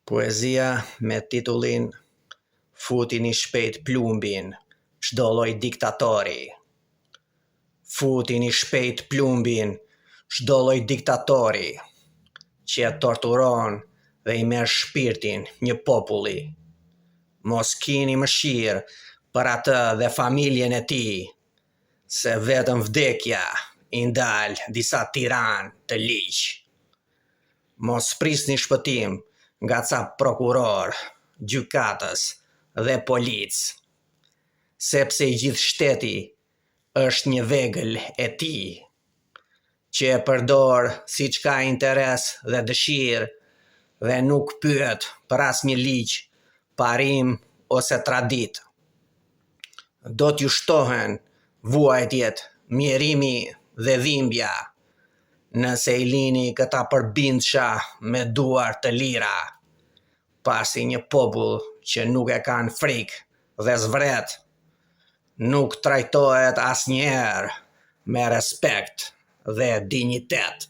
Poezia me titullin Futini shpejt plumbin, çdo lloj diktatori. Futini shpejt plumbin, çdo lloj diktatori, që e torturon dhe i merr shpirtin një populli. Mos kini mëshirë për atë dhe familjen e tij, se vetëm vdekja i ndal disa tiranë të ligj. Mos prisni shpëtim nga ca prokuror, gjykatës dhe policë, sepse i gjithë shteti është një vegël e tij, që e përdor siç ka interes dhe dëshirë dhe nuk pyet për asnjë ligj, parim ose traditë. Do t'ju shtohen vuajtjet, mjerimi dhe dhimbja, nëse i lini këta përbindësha me duar të lira, pasi një popull që nuk e kanë frikë dhe zvret, nuk trajtohet asnjëherë me respekt dhe dinjitet.